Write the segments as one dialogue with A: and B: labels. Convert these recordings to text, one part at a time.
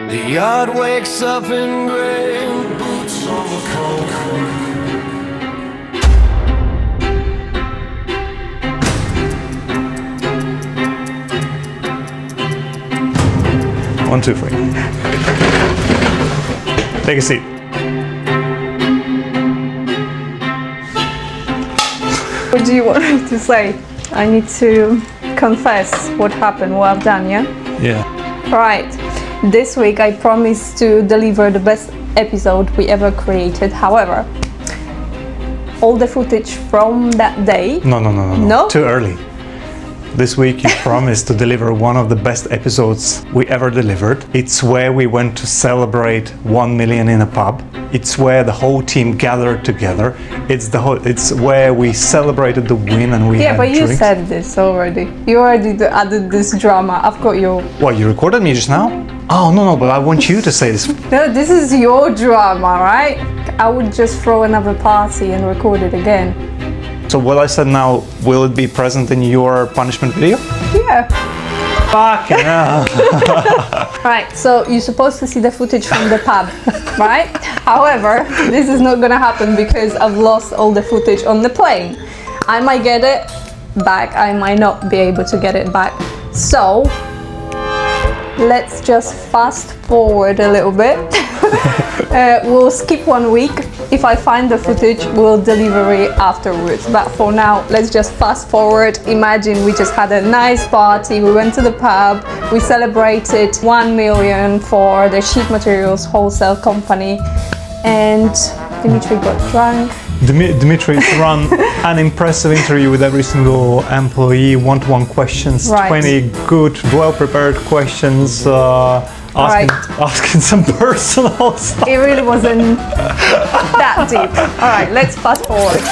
A: The yard wakes up in gray, boots on the concrete.
B: 1, 2, 3. Take a seat.
C: What do you want me to say? I need to confess what happened, what I've done, yeah?
B: Yeah.
C: Right. This week I promised to deliver the best episode we ever created. However, all the footage from that day...
B: No.
C: No?
B: Too early. This week you promised to deliver one of the best episodes we ever delivered. It's where we went to celebrate 1 million in a pub. It's where the whole team gathered together. It's where we celebrated the win and we had
C: but you
B: drinks.
C: said this already. You already added this drama. I've got your...
B: What, you recorded me just now? Oh, no, but I want you to say this.
C: No, this is your drama, right? I would just throw another party and record it again.
B: So what I said now, will it be present in your punishment video?
C: Yeah.
B: Fucking hell.
C: Right, so you're supposed to see the footage from the pub, right? However, this is not gonna happen because I've lost all the footage on the plane. I might get it back, I might not be able to get it back. So, let's just fast forward a little bit. We'll skip 1 week. If I find the footage, we'll deliver it afterwards. But for now, let's just fast forward. Imagine we just had a nice party. We went to the pub. We celebrated 1 million for the sheet materials wholesale company. And Dimitri got drunk.
B: Dimitri's run an impressive interview with every single employee, one-to-one questions,
C: Right.
B: 20 good, well-prepared questions, asking some personal stuff.
C: It really wasn't that deep. All right, let's fast forward.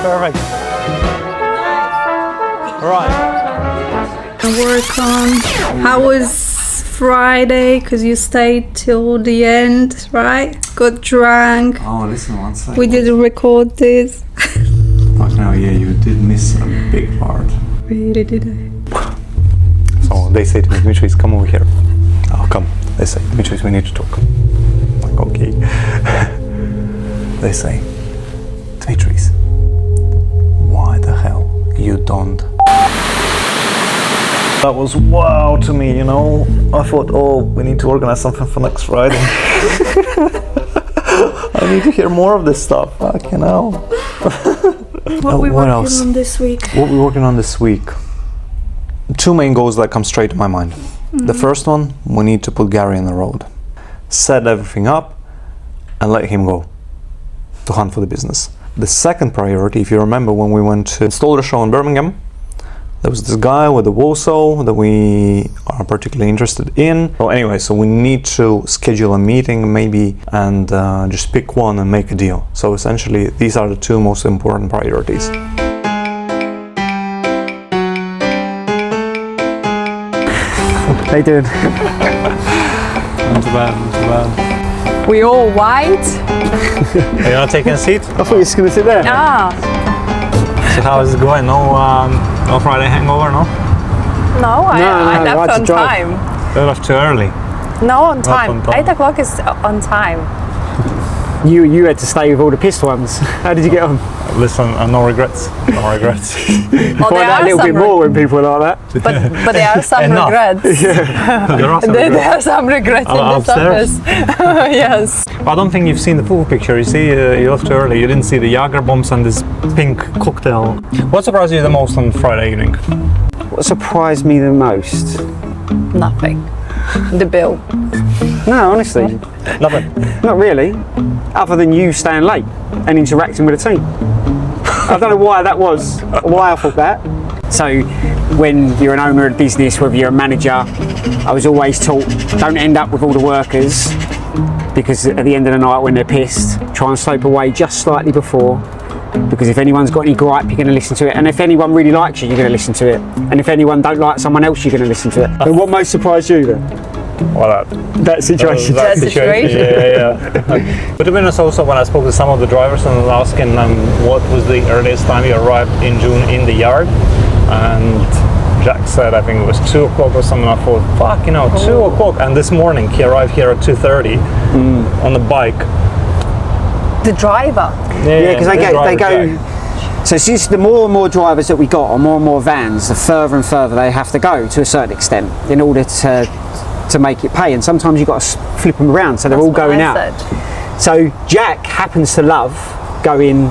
B: Perfect. Right.
C: Work on. How was Friday? Because you stayed till the end, right? Got drunk.
B: Oh, listen one second.
C: We didn't record this.
B: Fuck no, yeah, you did miss a big part.
C: Really did I?
B: So they say to me, Dimitris, come over here. Oh, come. They say, Dimitris, we need to talk. I'm like, okay. They say, Dimitris, why the hell you don't? That was wow to me, you know. I thought, oh, we need to organize something for next Friday. I need to hear more of this stuff. Fucking hell.
C: What we
B: what
C: working
B: else?
C: on this week?
B: What we're working on this week? 2 main goals that come straight to my mind. The first one, we need to put Gary on the road. Set everything up and let him go to hunt for the business. The second priority, if you remember when we went to install the show in Birmingham, there was this guy with the Warsaw that we are particularly interested in. So anyway, so we need to schedule a meeting maybe and just pick one and make a deal. So essentially, these are the 2 most important priorities.
D: How you doing?
B: Not too bad.
C: We all white.
B: Are you not taking a seat?
D: I thought you were just going to sit there.
C: Ah,
B: So how is it going? No Friday hangover, no?
C: no, I
D: I
C: left
D: had to
C: on
D: drive.
C: time.
B: You left too early.
C: No, on time.
B: on time.
C: 8 o'clock is on time.
D: You had to stay with all the pissed ones. How did you get on?
B: Listen, no regrets. No regrets.
D: You
C: Oh,
D: find
C: there
D: out a
C: are
D: little bit
C: some
D: more when people are like that.
C: But there are some
B: Enough.
C: regrets.
B: There are some
C: There
B: regrets.
C: are some regrets in this
B: Upstairs?
C: office. Yes.
B: I don't think you've seen the full picture. You see, you left too early. You didn't see the Jager bombs and this pink cocktail. What surprised you the most on Friday evening?
D: What surprised me the most?
C: Nothing. The bill.
D: No, honestly,
B: Nothing.
D: not really. Other than you staying late and interacting with the team. I don't know why that was, why I thought that. So when you're an owner of a business, whether you're a manager, I was always taught, don't end up with all the workers, because at the end of the night when they're pissed, try and slope away just slightly before, because if anyone's got any gripe, you're going to listen to it, and if anyone really likes you, you're going to listen to it, and if anyone don't like someone else, you're going to listen to it. But what most surprised you then?
B: Well,
D: That situation.
E: That situation.
B: Yeah. But to be honest, also when I spoke to some of the drivers and asking them what was the earliest time you arrived in June in the yard, and Jack said I think it was 2 o'clock or something. I thought, fuck, 2 o'clock. And this morning he arrived here at 2:30 on the bike.
E: The driver.
D: Yeah, because they
B: driver,
D: go.
B: Jack.
D: So since the more and more drivers that we got, or more and more vans, the further and further they have to go to a certain extent in order to make it pay. And sometimes you've got to flip them around so they're all going out. So Jack happens to love going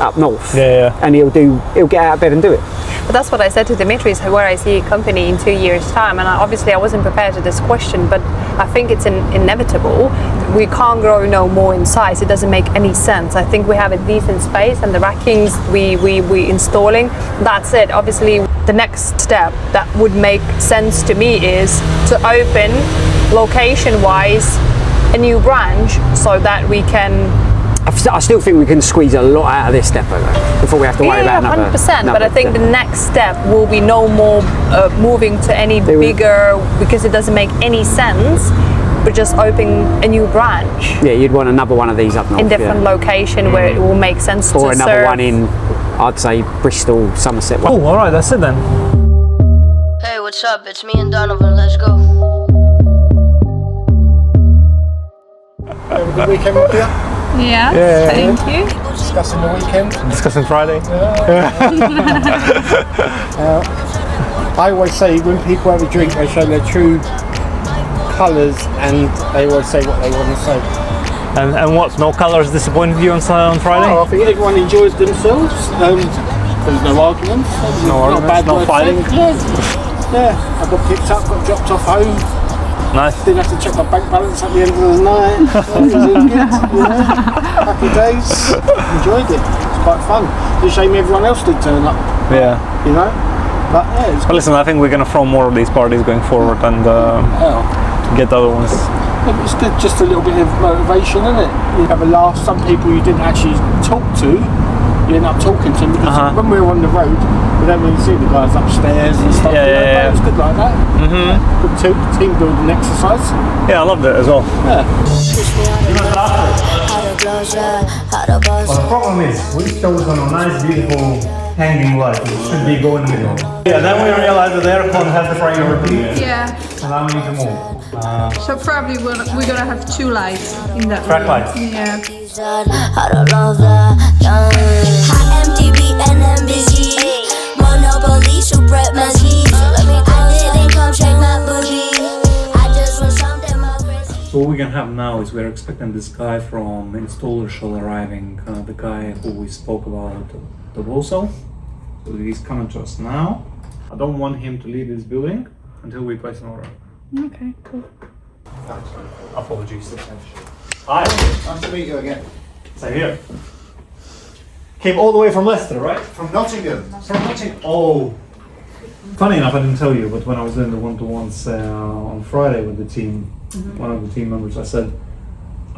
D: up north.
B: Yeah.
D: And he'll get out of bed and do it.
E: But that's what I said to Dimitri, is where I see a company in 2 years' time. And obviously I wasn't prepared to this question, but I think it's inevitable. We can't grow no more in size. It doesn't make any sense. I think we have a decent space, and the rackings we installing, that's it. Obviously the next step that would make sense to me is to open location-wise a new branch so that we can.
D: I still think we can squeeze a lot out of this depot though, before we have to worry about another.
E: 100%. But I think the next step will be no more moving to any bigger, because it doesn't make any sense. But just opening a new branch.
D: Yeah, you'd want another one of these up north.
E: In different location where it will make sense
D: or
E: to
D: another
E: serve.
D: one in, I'd say, Bristol, Somerset.
B: Oh, all right, that's it then.
F: Hey, what's up? It's me and Donovan. Let's go.
G: Have a good weekend with you.
C: Yeah, thank you.
G: Discussing the weekend.
B: Discussing Friday.
G: I always say when people have a drink, they show their true colours, and they always say what they want to say.
B: And what? No colours disappointed you on Friday?
G: Oh, I think everyone enjoys themselves. There's no arguments.
B: No arguments, no
G: word
B: fighting.
G: said. Yeah. I got picked up, got dropped off home.
B: Nice.
G: Didn't have to check my bank balance at the end of the night. So it was all good. Happy days. Enjoyed it. It's quite fun. It's a shame everyone else did turn up.
B: Yeah.
G: But yeah, it's
B: Well, listen, I think we're gonna throw more of these parties going forward and get the other ones.
G: It's good, just a little bit of motivation, isn't it? You have a laugh. Some people you didn't actually talk to, you end up talking to them, because when we were on the road, we don't really see the guys upstairs and stuff.
B: Yeah.
G: But it's good like that. Good team building exercise.
B: Yeah, I loved it as well.
G: Yeah.
B: Well, the problem is, we've chosen a nice, beautiful hanging light. It should be going in the middle. Yeah, then we realized that the aircon has the priority.
C: Yeah.
B: So now we need to move.
C: So probably we're gonna have 2 lights in that
B: Track
C: room.
B: lights.
C: Yeah.
F: How to love that young. High MTV and NBC. Monopoly, supremacy. Let me I didn't come shake my booty. I just want something more crazy.
B: So what we're gonna have now is we're expecting this guy from Installer Shell arriving, the guy who we spoke about, the Volso. So he's coming to us now. I don't want him to leave this building until we place an order.
C: Okay, cool.
B: Apologies. Hi.
H: Nice to meet you again.
B: Same here. Came all the way from Leicester, right?
H: From Nottingham.
B: From Nottingham. Oh. Funny enough, I didn't tell you, but when I was doing the one-to-ones on Friday with the team, one of the team members, I said,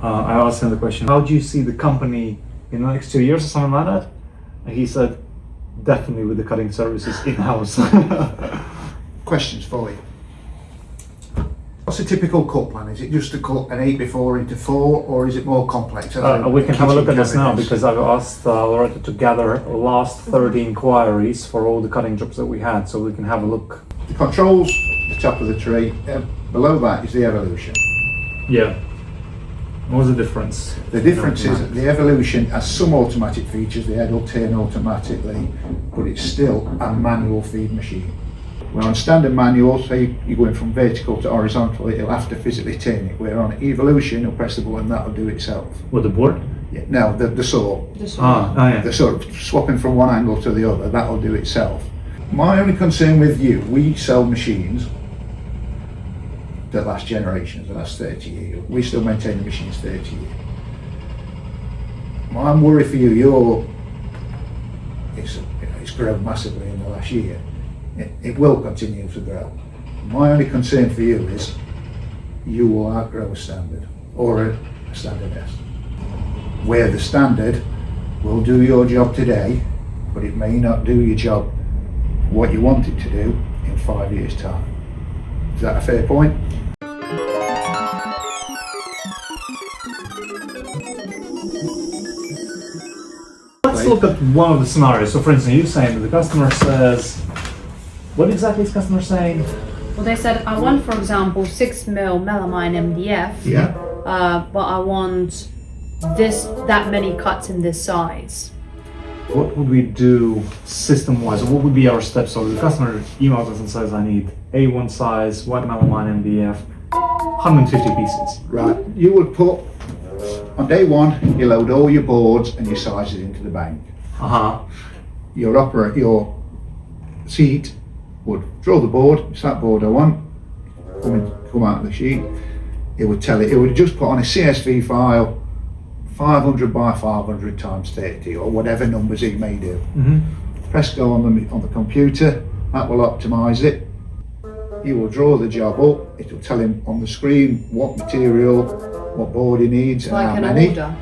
B: I asked him the question, how do you see the company in the next 2 years or something like that? And he said, definitely with the cutting services in-house.
H: Questions for you. What's a typical cut plan? Is it just to cut an 8x4 into 4, or is it more complex?
B: We can have a look at this now,
H: Cabinets.
B: because I've asked Loretta to gather last 30 inquiries for all the cutting jobs that we had, so we can have a look.
H: The controls, the top of the tree. Below that is the Evolution.
B: Yeah. What was the difference?
H: The difference is that the Evolution has some automatic features. The head will turn automatically, but it's still a manual feed machine. Well, on standard manual, say you're going from vertical to horizontal, it'll have to physically turn it. Where on Evolution, you'll press the button, that'll do itself.
B: With the board?
H: Yeah. No, the saw.
B: Yeah.
H: The sort of swapping from one angle to the other, that'll do itself. My only concern with you, we sell machines that last generations, the last 30 years. We still maintain the machines 30 years. I'm worried for you, it's grown massively in the last year. It will continue to grow. My only concern for you is you will outgrow a standard or a standard S. Where the standard will do your job today, but it may not do your job what you want it to do in 5 years' time. Is that a fair point?
B: let's look at one of the scenarios. So, for instance, you're saying that the customer says, what exactly is customer saying?
I: Well, they said, I want, for example, 6 mil melamine MDF,
H: Yeah.
I: but I want that many cuts in this size.
B: What would we do system-wise? What would be our steps? So the customer emails us and says, I need A1 size, white melamine MDF, 150 pieces.
H: Right. You would put, on day one, you load all your boards and your sizes into the bank.
B: Uh-huh.
H: Your seat would draw the board, it's that board I want, come out of the sheet. It would just put on a CSV file 500 by 500 times 30 or whatever numbers it may do. Press go on the computer, that will optimize it. You will draw the job up, it will tell him on the screen what material, what board he needs and
I: Like
H: how
I: an
H: many.
I: order.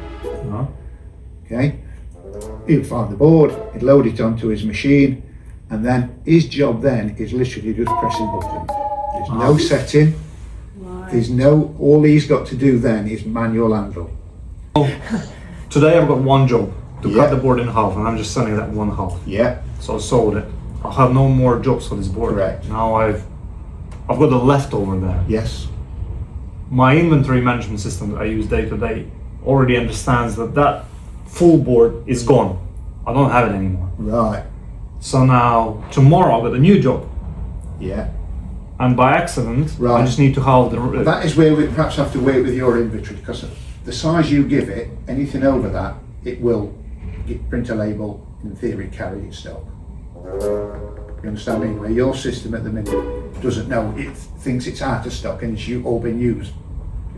H: Okay, he'll find the board, he'd load it onto his machine, and then his job then is literally just pressing buttons. There's no setting, there's no, all he's got to do then is manual handle.
B: Today I've got one job to
H: Yeah.
B: cut the board in half, and I'm just sending that one half.
H: Yeah,
B: So I sold it. I'll have no more jobs for this board.
H: Correct.
B: Now I've got the leftover there.
H: yes,
B: My inventory management system that I use day to day already understands that full board is gone. I don't have it anymore.
H: right,
B: So now tomorrow I've got a new job,
H: yeah.
B: and by accident I
H: Right.
B: just need to halve the.
H: That is where we perhaps have to wait with your inventory, because the size you give it, anything over that, it will print a label, in theory carry it stock. You understand me? Where your system at the minute doesn't know, it thinks it's out of stock and it's all been used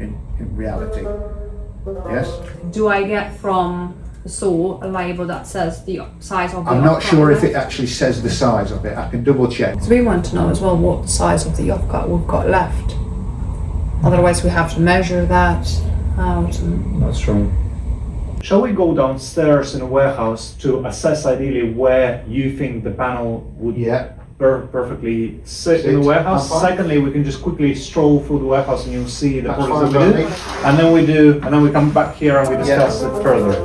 H: in reality. Yes?
I: Do I get from the store a label that says the size of the
H: I'm not
I: yacht
H: sure
I: cut?
H: if it actually says the size of it. I can double check.
E: So we want to know as well what size of the yacht cut we've got left. Otherwise we have to measure that out.
B: That's true. Shall we go downstairs in a warehouse to assess ideally where you think the panel would
H: Yeah.
B: perfectly sit in the
H: Sit.
B: warehouse?
H: That's fine.
B: Secondly, we can just quickly stroll through the warehouse and you'll see the
H: That's
B: products
H: fine
B: that we
H: by
B: do.
H: me.
B: And then we come back here and we discuss it further.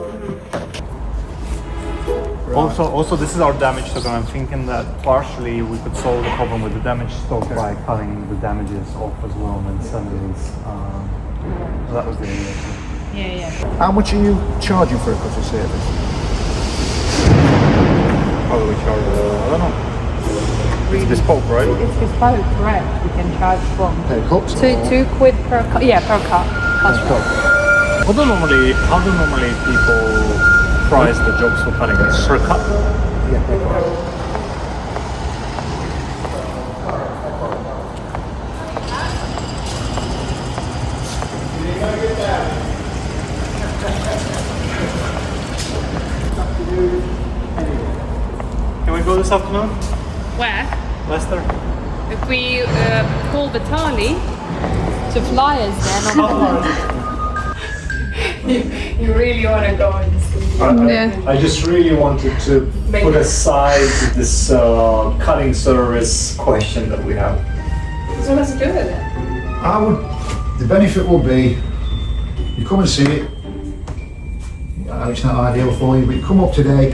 B: Also, this is our damage stock, and I'm thinking that partially we could solve the problem with the damage stock by cutting the damages off as well and sending these. That was the idea.
H: How much are you charging for a cutter service?
B: How do we charge? I don't know. It's bespoke, right?
E: It's bespoke, correct. We can charge from
H: Per cut?
E: two quid per cut. Yeah, per cut. That's right.
B: How do normally people price the jobs for cutting it? Per cut?
H: Yeah, per cut.
B: Can we go this afternoon,
I: Where?
B: Leicester?
I: If we call Vitali to fly us then on you really want to go and see.
B: I just really wanted to put aside this cutting service question that we have.
I: So let's do it then.
H: The benefit will be, you come and see it. I know it's not ideal for you, but you come up today,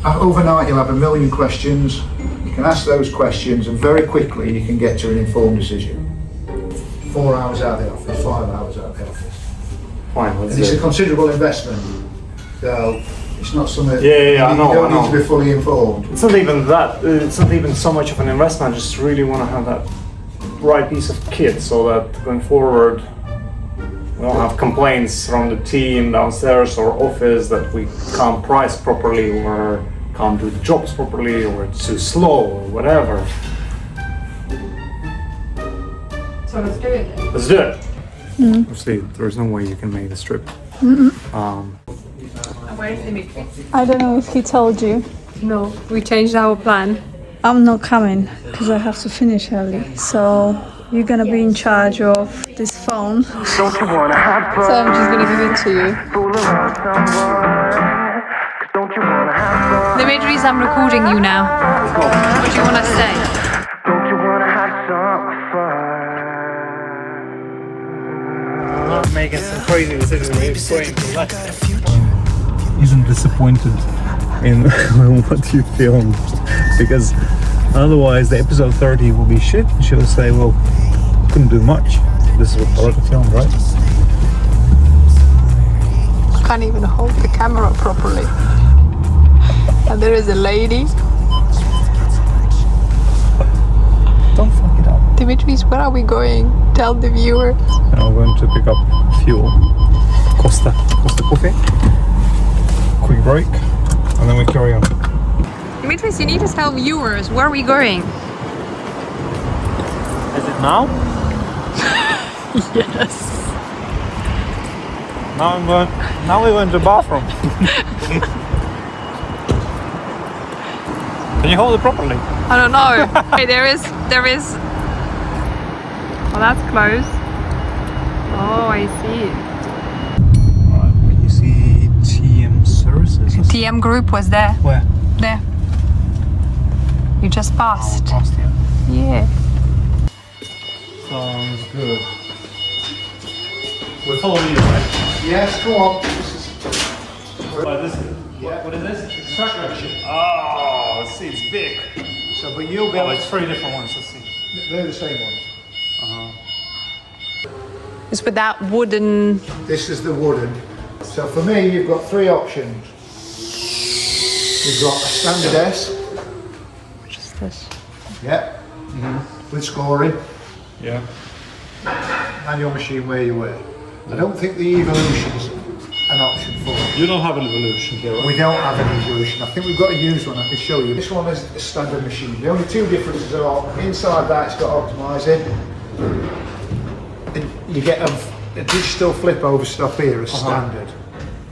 H: overnight you'll have 1 million questions. You can ask those questions and very quickly you can get to an informed decision. 4 hours out of the office, 5 hours out of the office.
B: Fine, let's
H: And it's
B: do
H: a
B: it.
H: considerable investment, so it's not something
B: Yeah, I know,
H: you don't
B: I
H: need to
B: know.
H: be fully informed.
B: It's not even that. It's not even so much of an investment. I just really want to have that right piece of kit so that going forward we don't have complaints from the team downstairs or office that we can't price properly or can't do the jobs properly or it's too slow or whatever.
I: So let's do it then.
B: Let's do it. Obviously, there's no way you can make this trip.
I: And where is Dimitri?
C: I don't know if he told you.
I: No, we changed our plan.
C: I'm not coming because I have to finish early. So you're gonna be in charge of this phone. So I'm just gonna give it to you.
I: Dimitris, I'm recording you now. What do you want to say?
B: Making some crazy decisions. We're going to Leicester. isn't disappointed in what you filmed, because otherwise the episode 30 will be shit. She'll say, well, couldn't do much. This is what part of the film, right?
C: I can't even hold the camera properly. And there is a lady.
B: Don't fuck it up.
C: Dimitris, where are we going? Tell the viewers.
B: Now we're going to pick up fuel. Costa Coffee. Quick break, and then we carry on.
E: Dimitris, you need to tell viewers where are we going.
B: Is it now?
C: Yes.
B: Now we're going to the bathroom. Can you hold it properly?
E: I don't know. Hey, there is. Well, that's close. Oh, I see.
B: Can you see TM Services?
E: TM Group was there.
B: Where?
E: There. You just passed.
B: Past here.
E: Yeah.
B: Sounds good. We're following you, right?
H: Yes, go on.
B: What is this? Extractor machine. Oh, let's see, it's big.
H: So, but you'll be
B: Oh,
H: able
B: it's 3 different ones, let's see.
H: they're the same ones.
E: It's with that wooden.
H: This is the wooden. So for me, you've got 3 options. You've got a standard S.
E: Which is this?
H: Yeah. With scoring.
B: Yeah.
H: Manual machine where you were. I don't think the Evolution's an option for it.
B: You don't have an Evolution here, right?
H: We don't have an Evolution. I think we've got a used one I can show you. This one is a standard machine. The only 2 differences are inside that it's got optimising. And you get a digital flip over stop here as standard,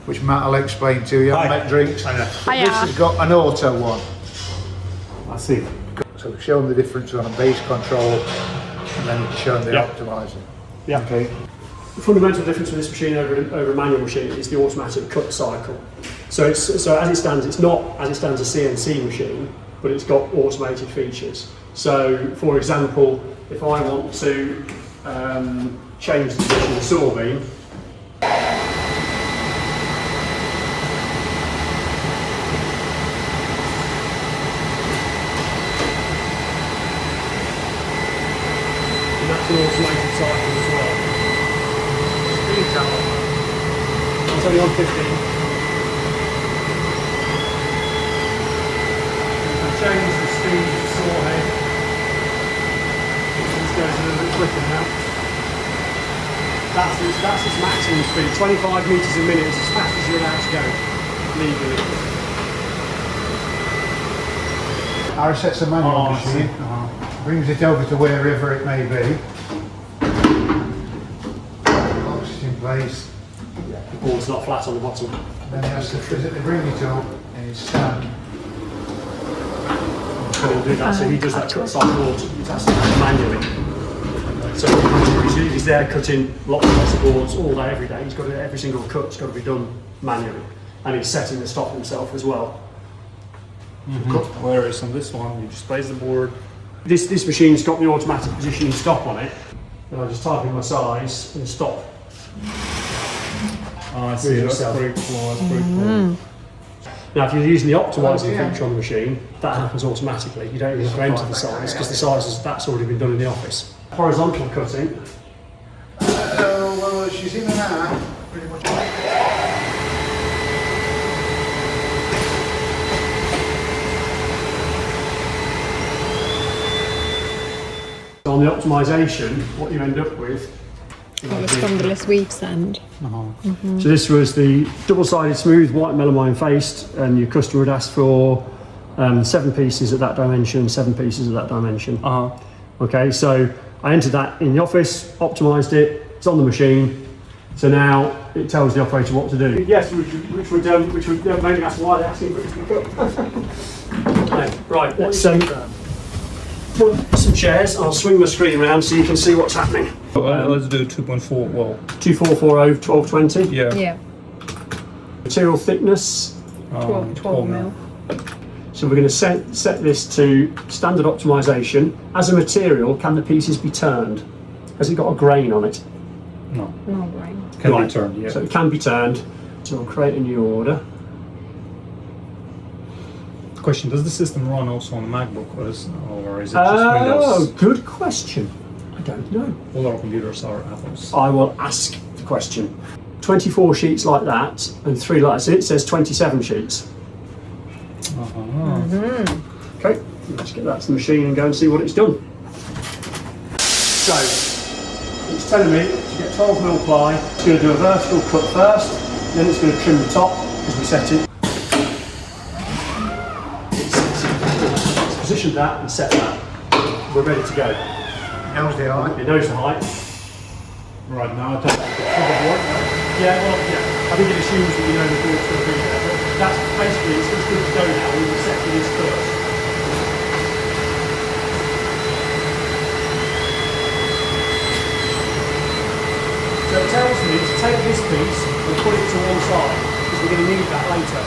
H: which Matt will explain to you. I'll make drinks. This has got an auto one.
B: I see.
H: So show them the difference on a base control, and then you can show them the optimising.
G: Yeah.
B: Okay.
G: The fundamental difference with this machine over a manual machine is the automatic cut cycle. So as it stands, it's not as it stands a CNC machine, but it's got automated features. So for example, if I want to change the position of the saw beam, and that's an automated cycle as well. It's only on 15. I change the speed of the saw head. This goes a little bit quicker now. That's its maximum speed. 25 metres a minute is as fast as you're allowed to go legally.
H: RSS a manual machine. Brings it over to wherever it may be. Locks it in place.
G: The board's not flat on the bottom.
H: Then he has to physically bring it up in his stand.
G: So he'll do that. So he does that cut cycle manually. So he's there cutting lots of boards all day, every day. He's got to, every single cut's got to be done manually, and he's setting the stop himself as well.
B: Whereas on this one, you just place the board.
G: This machine's got the automatic positioning stop on it, and I just type in my size and stop.
B: Oh, I see. That's pretty cool. That's pretty cool.
G: Now, if you're using the optimising feature on the machine, that happens automatically. You don't even have to enter the size because the size that's already been done in the office. Horizontal cutting.
H: Well, she's in and out. Pretty much.
G: On the optimisation, what you end up with.
E: It's from the last week's end.
G: So this was the double-sided smooth white melamine faced, and your customer had asked for 7 pieces at that dimension, 7 pieces at that dimension. Okay, so I entered that in the office, optimised it, it's on the machine, so now it tells the operator what to do. Yes, which would maybe that's why they're asking for it to be cut. Right, let's put some chairs, I'll swing the screen around so you can see what's happening.
B: Let's do 2.4. Well,
G: 2440 1220.
B: yeah.
E: Yeah.
G: Material thickness.
E: 12 mil.
G: So we're going to set this to standard optimization. As a material, can the pieces be turned? Has it got a grain on it?
B: No.
E: No brain.
B: Can
G: Right.
B: be turned, yeah.
G: So it can be turned. So we'll create a new order.
J: Question: does the system run also on MacBook, or is it just Windows?
G: Good question. I don't know.
J: All our computers are Apples.
G: I will ask the question. 24 sheets like that, and 3 like that. It says 27 sheets. Okay, let's get that to the machine and go and see what it's done. So, it's telling me to get 12mm ply. It's going to do a vertical cut first, then it's going to trim the top because we set it. It's positioned that and set that. We're ready to go.
H: Knows the height.
G: It knows the height.
J: Right now, I thought the board.
G: Yeah, well, yeah. I think it assumes that you know the board's going to be there, but that's basically it's good to go now. We will set this first. So it tells me to take this piece and put it to one side because we're going to need that later.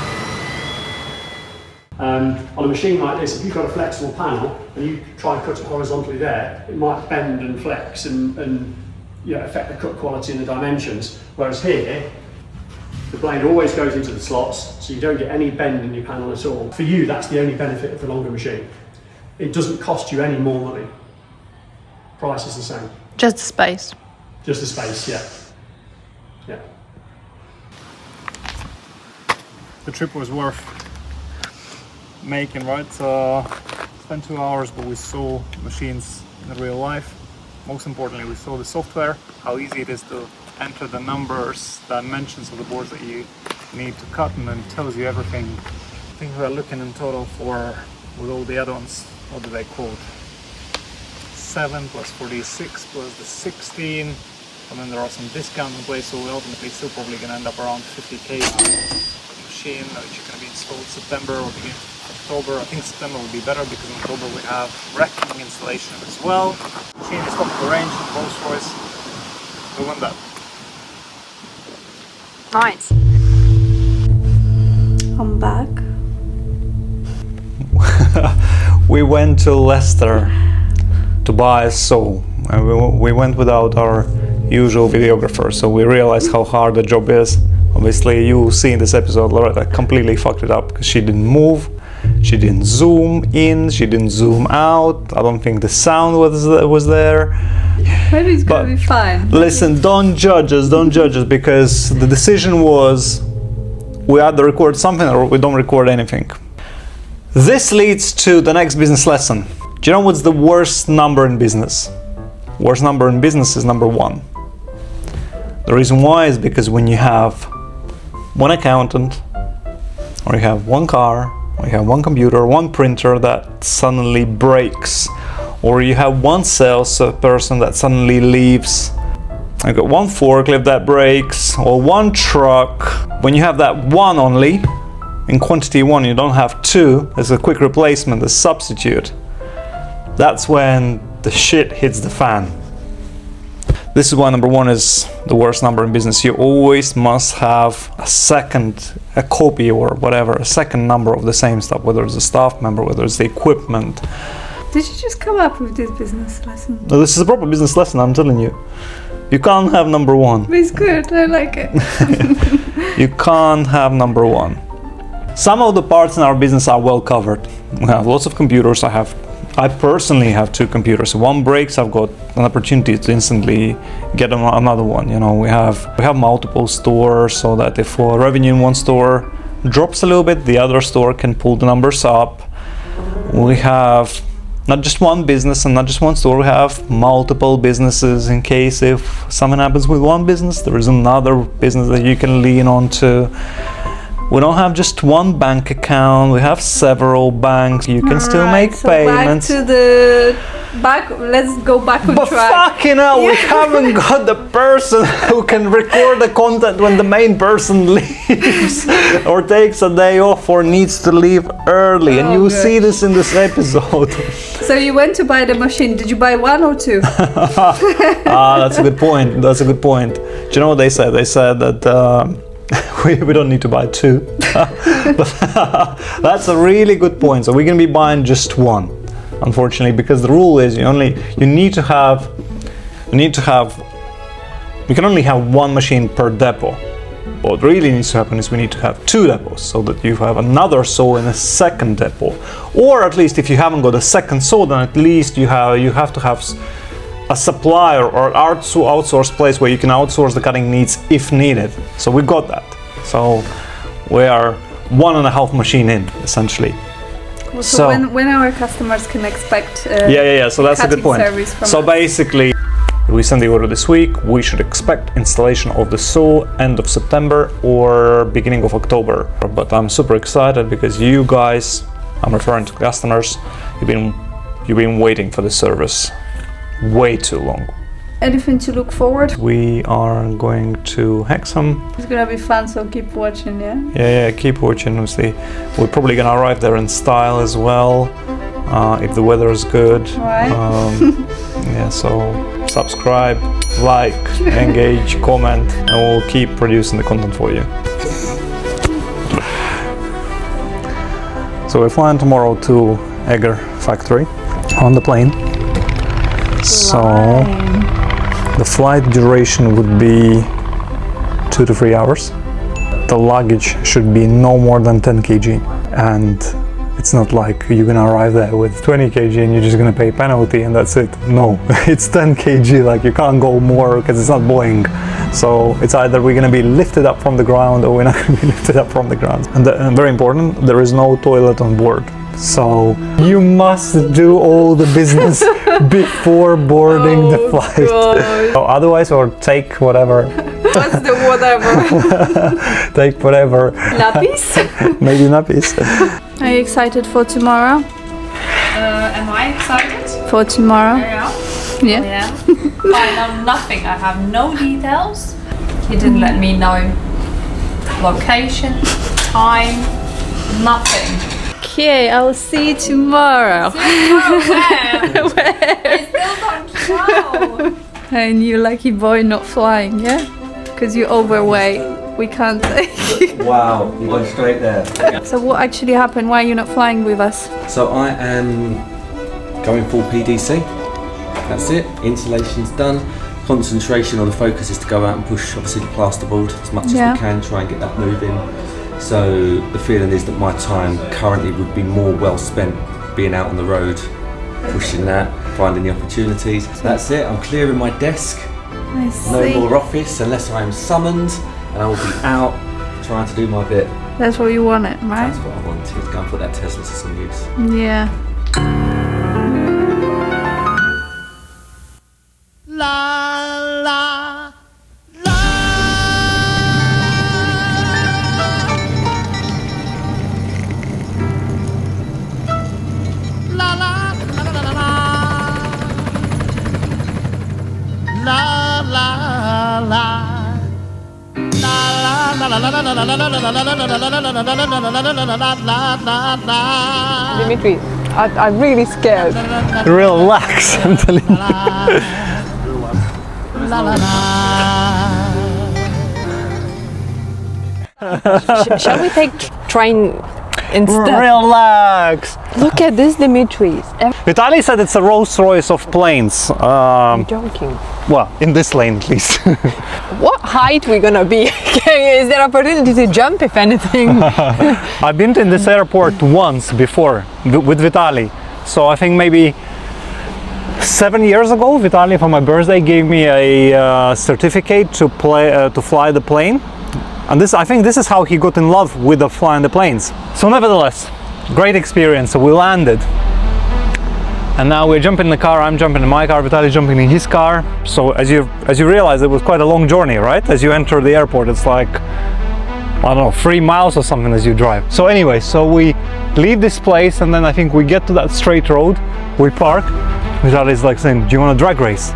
G: On a machine like this, if you've got a flexible panel and you try and cut it horizontally there, it might bend and flex and affect the cut quality and the dimensions. Whereas here, the blade always goes into the slots, so you don't get any bend in your panel at all. For you, that's the only benefit of the longer machine. It doesn't cost you any more money. Price is the same.
E: Just the space.
G: Just the space, yeah. Yeah.
J: The trip was worth making, right? Spent 2 hours, but we saw machines in real life. Most importantly, we saw the software, how easy it is to enter the numbers, dimensions of the boards that you need to cut, and then it tells you everything. I think we're looking in total for, with all the add-ons, what do they quote? 7 plus 46 plus the 16, and then there are some discounts in place, so we're ultimately still probably going to end up around 50k machine, which is going to be installed September or beginning October. I think September will be better because in October we have racking installation as well. Machine is top of the range, Rolls-Royce. We want that.
E: Nice.
C: I'm back.
B: We went to Leicester to buy a saw, and we went without our usual videographer, so we realized how hard the job is. Obviously, you will see in this episode Loretta completely fucked it up because she didn't move, she didn't zoom in, she didn't zoom out. I don't think the sound was there.
C: Maybe it's gonna be fine.
B: Listen, don't judge us because the decision was we either record something or we don't record anything. This leads to the next business lesson. Do you know what's the worst number in business? Worst number in business is number 1. The reason why is because when you have one accountant, or you have one car, or you have one computer, one printer that suddenly breaks, or you have one sales person that suddenly leaves, you got one forklift that breaks, or one truck. When you have that one only, in quantity 1, you don't have 2, as a quick replacement, a substitute, that's when the shit hits the fan. This is why number 1 is the worst number in business. You always must have a copy or whatever, a second number of the same stuff, whether it's a staff member, whether it's the equipment.
C: Did you just come up with this business lesson?
B: No, this is a proper business lesson, I'm telling you. You can't have number 1.
C: It's good, I like it.
B: You can't have number 1. Some of the parts in our business are well covered. We have lots of computers. I personally have 2 computers. If one breaks, I've got an opportunity to instantly get another one. You know, we have multiple stores, so that if revenue in one store drops a little bit, the other store can pull the numbers up. We have not just one business and not just one store. We have multiple businesses in case if something happens with one business, there is another business that you can lean on to. We don't have just one bank account, we have several banks. You can still make payments.
C: Let's go back on
B: but
C: track.
B: Fucking hell, we haven't got the person who can record the content when the main person leaves or takes a day off or needs to leave early. And you will see this in this episode.
C: So you went to buy the machine. Did you buy 1 or 2?
B: That's a good point. Do you know what they said? They said that we don't need to buy 2. But that's a really good point. So we're going to be buying just 1, unfortunately, because the rule is you can only have 1 machine per depot. what really needs to happen is we need to have 2 depots, so that you have another saw in a second depot. Or at least if you haven't got a second saw, then at least you have to have a supplier or outsourced place where you can outsource the cutting needs if needed. So we got that. So we are 1.5 machine in, essentially.
C: So when our customers can expect
B: so that's a good point.
C: Service from
B: so
C: us?
B: basically, we send the order this week. We should expect installation of the saw end of September or beginning of October. But I'm super excited because you guys, I'm referring to customers, you've been waiting for this service way too long.
C: Anything to look forward?
B: We are going to Hexham.
C: It's gonna be fun, so keep watching, yeah?
B: Yeah, keep watching. Obviously, we're probably gonna arrive there in style as well, if the weather is good.
C: Right.
B: So subscribe, like, engage, comment, and we'll keep producing the content for you. So we're flying tomorrow to Eger factory on the plane. So the flight duration would be 2 to 3 hours. The luggage should be no more than 10 kg. And it's not like you're gonna arrive there with 20 kg and you're just gonna pay penalty and that's it. No, it's 10 kg, like you can't go more because it's not Boeing. So it's either we're gonna be lifted up from the ground or we're not gonna be lifted up from the ground. And very important, there is no toilet on board. So you must do all the business before boarding the flight. So otherwise, or take whatever.
C: What's the whatever?
B: Take whatever.
C: Nappies?
B: Maybe nappies.
C: Are you excited for tomorrow?
I: Am I excited?
C: For tomorrow?
I: Yeah.
C: Yeah.
I: I know nothing. I have no details. He didn't let me know location, time, nothing.
C: Okay, I'll see you tomorrow.
I: Where? I still don't know.
C: And you lucky boy not flying, yeah? Because you're overweight. We can't take you.
K: Wow, you went straight there.
C: So what actually happened? Why are you not flying with us?
K: So I am going full PDC. That's it. Installation's done. Concentration or the focus is to go out and push obviously the plasterboard as much as we can, try and get that moving. So the feeling is that my time currently would be more well spent being out on the road, pushing that, finding the opportunities. That's it, I'm clearing my desk.
C: I see.
K: No more office unless I am summoned, and I will be out trying to do my bit.
C: That's what you wanted, right?
K: That's what I wanted, go and put that Tesla to some use.
C: Yeah.
E: Dimitri, I'm really scared.
B: Relax, I'm telling you.
E: Shall we take train instead?
B: Relax.
E: Look at this, Dimitri.
B: Vitaly said it's a Rolls Royce of planes.
E: I'm joking.
B: Well, in this lane at least.
E: What height we gonna be? Is there opportunity to jump if anything?
B: I've been in this airport once before with Vitaly. So I think maybe 7 years ago, Vitaly for my birthday gave me a certificate to fly the plane. And I think this is how he got in love with flying the planes. So nevertheless, great experience. So we landed. And now we're jumping in the car, I'm jumping in my car, Vitaly's jumping in his car. So as you realize, it was quite a long journey, right? As you enter the airport, it's like, I don't know, 3 miles or something as you drive. So anyway, so we leave this place and then I think we get to that straight road, we park. Vitaly's like saying, do you want a drag race?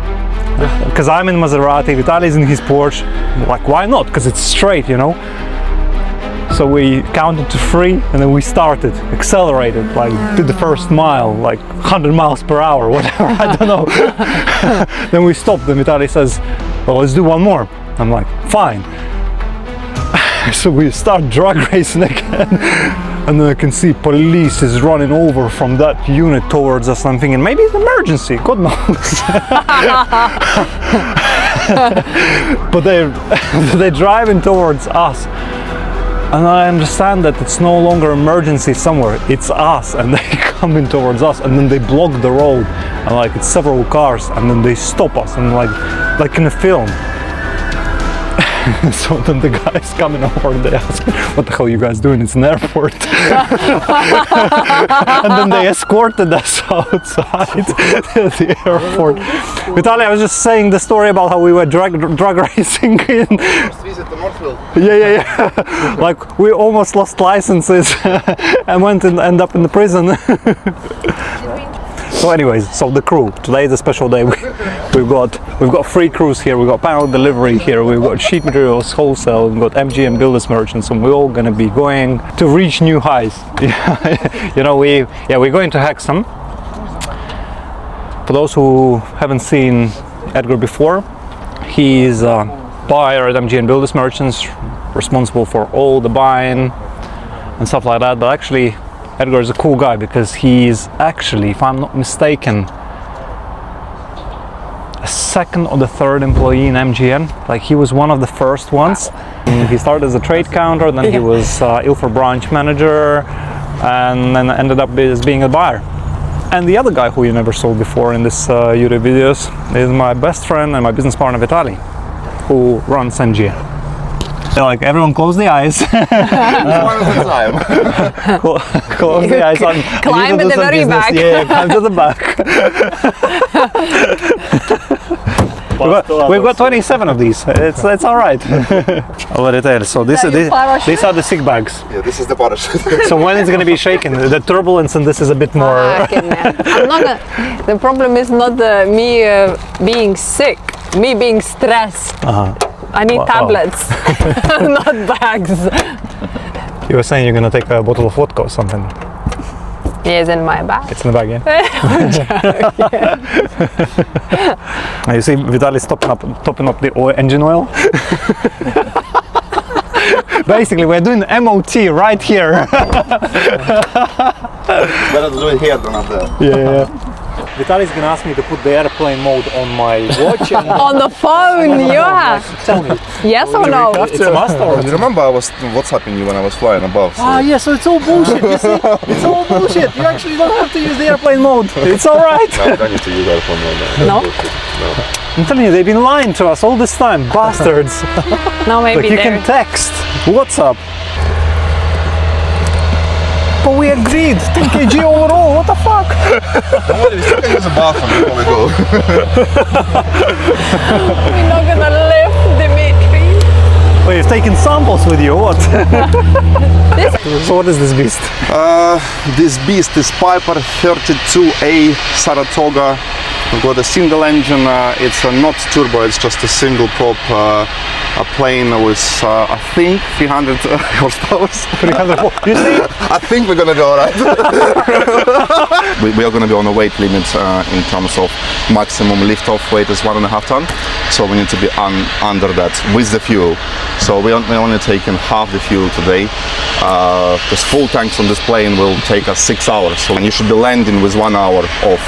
B: Because I'm in Maserati, Vitaly's in his Porsche. Like, why not? Because it's straight, you know? So we counted to 3 and then we started, accelerated, like did the first mile, like 100 miles per hour, whatever, I don't know. Then we stopped and Vitaly says, well, let's do one more. I'm like, fine. So we start drag racing again. And then I can see police is running over from that unit towards us. I'm thinking, maybe it's an emergency, God knows. but they're driving towards us. And I understand that it's no longer emergency somewhere, it's us, and they coming towards us, and then they block the road, and like it's several cars, and then they stop us, and like in a film. So then the guys coming over and they ask, what the hell are you guys doing? It's an airport. And then they escorted us outside the airport. Vitaly, I was just saying the story about how we were drag racing in.
L: First visit to Northville.
B: Yeah. Like we almost lost licenses and went and end up in the prison. So anyways, so the crew, today is a special day. We've got 3 crews here, we've got panel delivery here, we've got sheet materials wholesale, we've got MGM builders merchants, and we're all gonna be going to reach new highs. You know, we're going to Hexham. For those who haven't seen Edgar before, he's a buyer at MGM builders merchants, responsible for all the buying and stuff like that, but actually Edgar is a cool guy because he's actually, if I'm not mistaken, a 2nd or the 3rd employee in MGM. Like he was one of the first ones. He started as a trade counter, then he was Ilford branch manager, and then ended up as being a buyer. And the other guy who you never saw before in this YouTube videos is my best friend and my business partner Vitaly, who runs MGM. So like everyone close the eyes.
L: One at a time.
B: Close the eyes.
E: Climb to the very back.
B: Yeah, climb to the back. We've got 27 of these. It's all right. I'll let it tell. So these are the sick bags.
L: Yeah, this is the parachute.
B: So when it's going to be shaken, the turbulence and this is a bit more.
E: I'm not gonna, the problem is not me being sick, me being stressed. I need tablets, not bags.
B: You were saying you're going to take a bottle of vodka or something.
E: Yeah, it's in my bag.
B: It's in the bag, yeah? You see Vitaly's topping up the engine oil. Basically, we're doing MOT right here.
L: Better to do it here than up there.
B: Yeah. Vitaly's gonna ask me to put the airplane mode on my watch. And
E: on the phone, yeah.
B: Tell me.
E: Yes or no?
B: It's a must or?
L: You remember I was WhatsApping you when I was flying above? So.
B: Yeah, so it's all bullshit, you see? It's all bullshit. You actually don't have to use the airplane mode. It's alright.
L: No, I don't need to use airplane mode.
E: No?
L: No.
B: I'm telling you, they've been lying to us all this time, bastards.
E: No, maybe
B: like you can text, WhatsApp. But we agreed, 10 kg overall, what the fuck?
L: We still can use a bathroom before we go.
E: We're not gonna live, Dimitri.
B: Wait, you've taken samples with you, or what? So what is this beast?
L: This beast is Piper 32A Saratoga. We've got a single engine, it's not turbo, it's just a single prop a plane with I think 300 horsepower. 300,
B: you see?
L: I think we're gonna be alright. we are gonna be on a weight limit in terms of maximum lift-off weight is 1.5 ton, so we need to be under that with the fuel. So we're only taking half the fuel today, because full tanks on this plane will take us 6 hours, so you should be landing with 1 hour of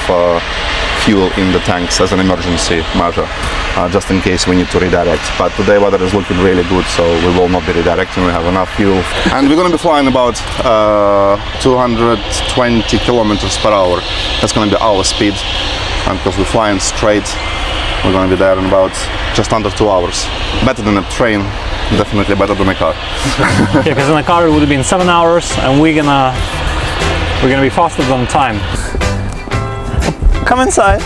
L: fuel in the tanks as an emergency measure, just in case we need to redirect. But today weather is looking really good, so we will not be redirecting, we have enough fuel. And we're going to be flying about 220 kilometers per hour. That's going to be our speed, and because we're flying straight, we're going to be there in about just under 2 hours. Better than a train, definitely better than a car.
B: Yeah, because in a car it would have been 7 hours, and we're gonna be faster than time. Come inside.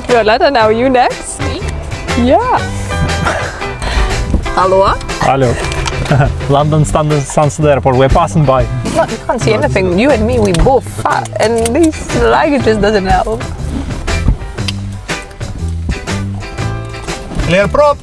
E: Violetta, now you next? Me? Yeah. Hello?
B: Hello. London Stansted Airport, we're passing by.
E: No, you can't see anything. You and me, we both fat, and this luggage just doesn't help.
L: Clear prop!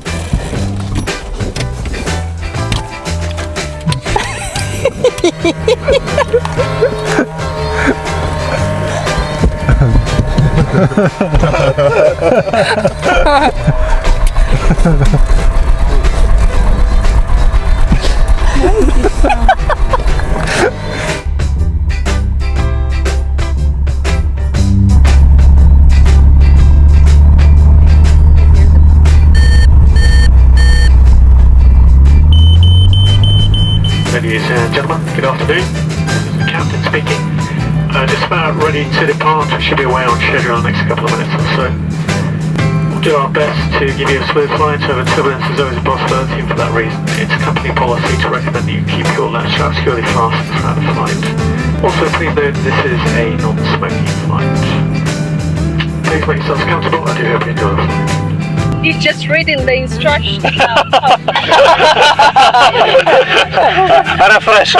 M: Ladies and gentlemen, good afternoon. Captain speaking. Just about ready to depart. We should be away on schedule in the next couple of minutes or so. We'll do our best to give you a smooth flight. Over turbulence is always a possibility, and for that reason, it's company policy to recommend that you keep your latch strap securely fastened throughout the flight. Also, please note this is a non-smoking flight. Please make yourselves comfortable. I do hope you enjoy the flight.
I: He's just reading the instructions.
M: And a fresher.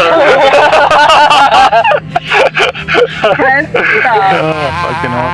J: Fucking hell.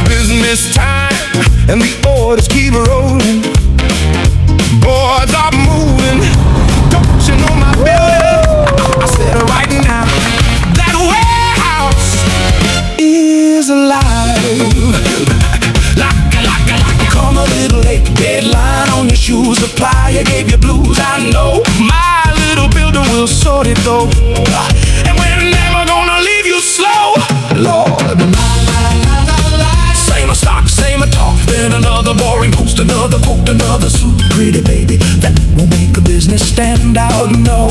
A: Business time and the orders keep rolling. Boards are moving. Don't you know my building? I said right now that warehouse is alive. Come a little late, deadline on your shoe supplier gave you blues. I know my little building will sort it though, and we're never gonna leave you slow, Lord. Same a stock, same a talk, then another boring post, another quote, another suit. Pretty baby, that won't make a business stand out, no.